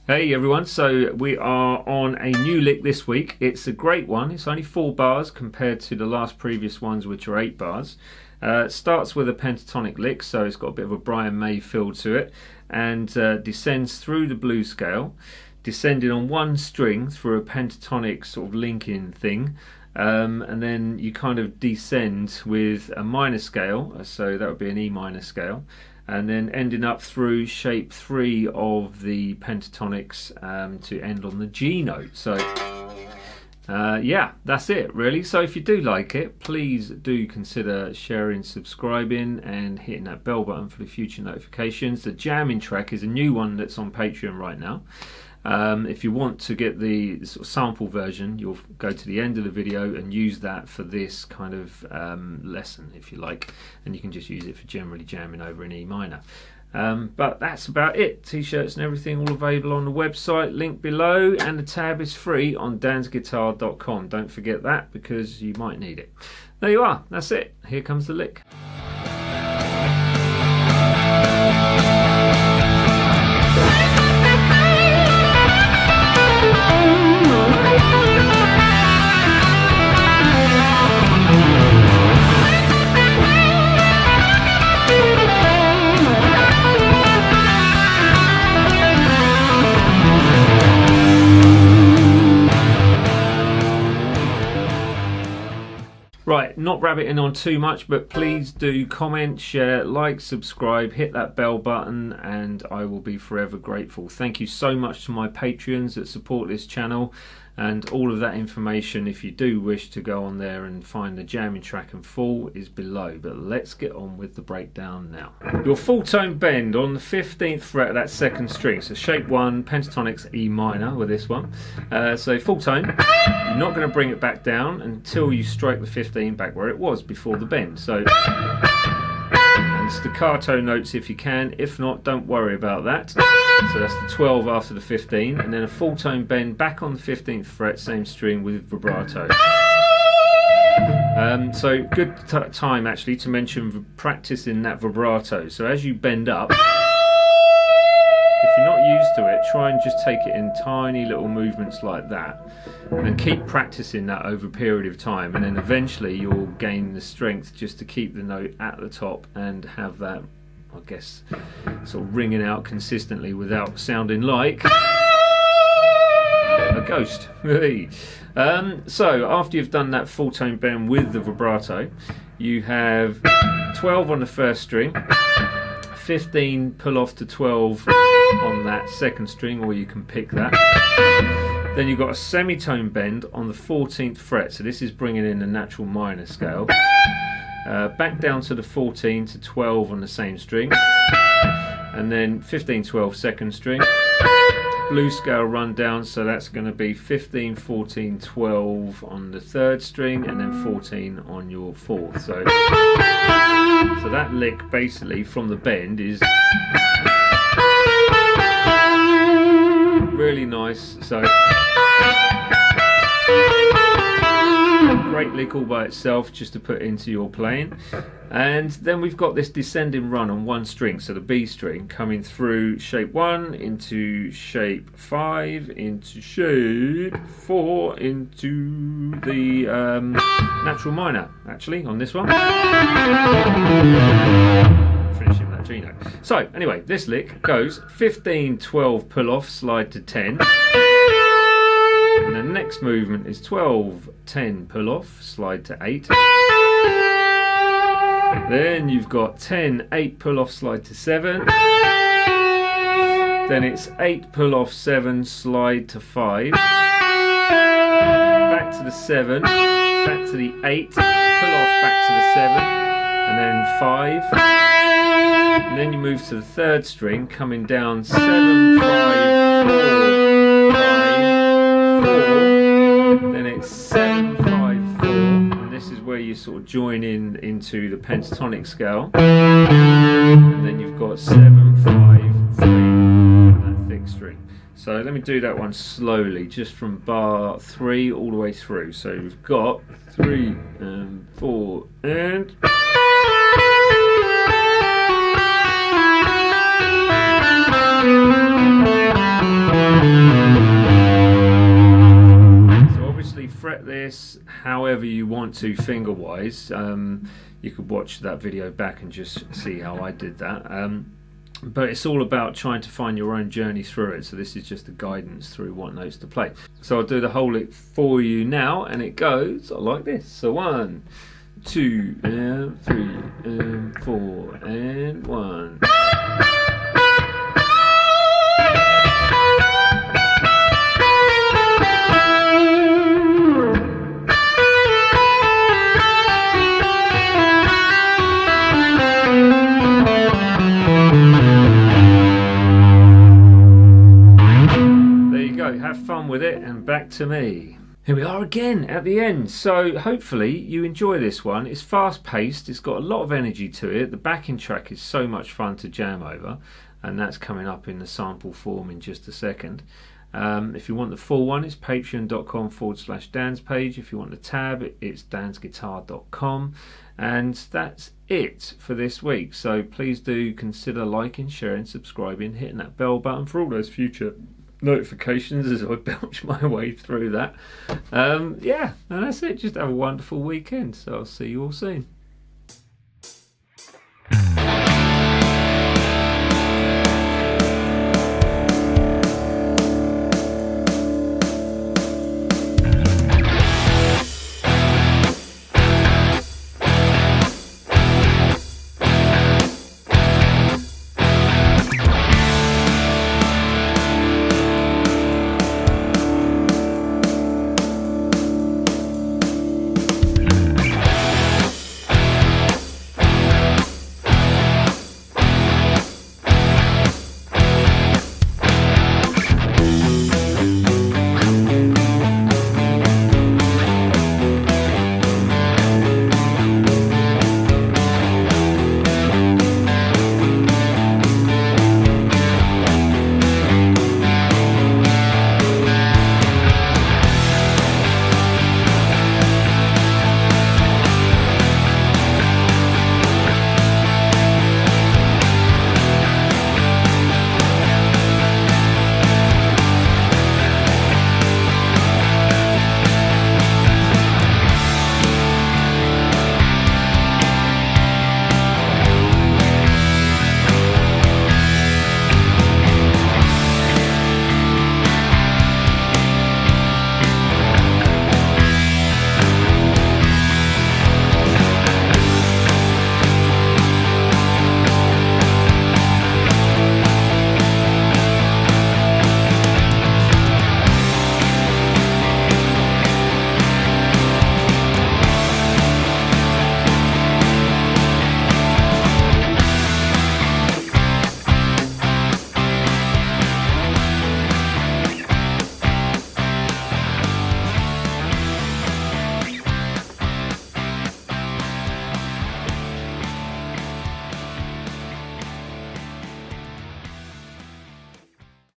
Hey everyone, so we are on a new lick this week. It's a great one. It's only 4 bars compared to the last previous ones, which are 8 bars. It starts with a pentatonic lick, so it's got a bit of a Brian May feel to it, and descends through the blues scale, descending on one string through a pentatonic sort of linking thing. And then you kind of descend with a minor scale, so that would be an E minor scale, and then ending up through shape 3 of the pentatonics to end on the G note. So yeah, that's it really. So if you do like it, please do consider sharing, subscribing and hitting that bell button for the future notifications. The jamming track is a new one that's on Patreon right now. If you want to get the sort of sample version, you'll go to the end of the video and use that for this kind of lesson, if you like, and you can just use it for generally jamming over in E minor. But that's about it. T-shirts and everything all available on the website, link below, and the tab is free on dansguitar.com. Don't forget that, because you might need it. There you are, that's it. Here comes the lick. Right, not rabbiting on too much, but please do comment, share, like, subscribe, hit that bell button, and I will be forever grateful. Thank you so much to my Patreons that support this channel, and all of that information, if you do wish to go on there and find the jamming track in full, is below. But let's get on with the breakdown now. Your full tone bend on the 15th fret of that second string, so shape 1, pentatonics E minor with this one. So full tone, you're not going to bring it back down until you strike the 15 back where it was before the bend. So and staccato notes if you can, if not, don't worry about that. So that's the 12 after the 15, and then a full tone bend back on the 15th fret, same string with vibrato. So good time actually to mention practicing that vibrato. So as you bend up, if you're not used to it, try and just take it in tiny little movements like that, and keep practicing that over a period of time, and then eventually you'll gain the strength just to keep the note at the top and have that, I guess, sort of ringing out consistently without sounding like a ghost. So after you've done that full tone bend with the vibrato, you have 12 on the first string, 15 pull off to 12 on that second string, or you can pick that. Then you've got a semitone bend on the 14th fret, so this is bringing in the natural minor scale. Back down to the 14 to 12 on the same string, and then 15, 12 second string. Blues scale run down, so that's going to be 15, 14, 12 on the third string, and then 14 on your fourth. So that lick basically from the bend is really nice. So great lick all by itself, just to put into your playing. And then we've got this descending run on one string, so the B string coming through shape 1 into shape 5 into shape 4 into the natural minor actually on this one, finishing that G note. So anyway, this lick goes 15, 12 pull off, slide to 10. And the next movement is 12, 10 pull off, slide to 8. Then you've got 10, 8 pull off, slide to 7. Then it's 8 pull off, 7, slide to 5. Back to the 7, back to the 8, pull off, back to the 7, and then 5. And then you move to the third string, coming down 7, 5, 4, 5, 4. Then it's 7, 5, 4, and this is where you sort of join in into the pentatonic scale, and then you've got 7, 5, 3 on that thick string. So let me do that one slowly, just from bar 3 all the way through. So we've got 3 and 4 and So obviously fret this however you want to finger wise. You could watch that video back and just see how I did that. But it's all about trying to find your own journey through it. So this is just a guidance through what notes to play. So I'll do the whole lick for you now, and it goes like this. So 1, 2, and 3, and 4, and 1. Have fun with it, and back to me. Here we are again at the end. So hopefully you enjoy this one. It's fast paced, it's got a lot of energy to it. The backing track is so much fun to jam over, and that's coming up in the sample form in just a second. If you want the full one, it's patreon.com/Dan's page. If you want the tab, it's dansguitar.com. And that's it for this week. So please do consider liking, sharing, subscribing, hitting that bell button for all those future notifications as I belch my way through that. Yeah, and that's it. Just have a wonderful weekend. So I'll see you all soon.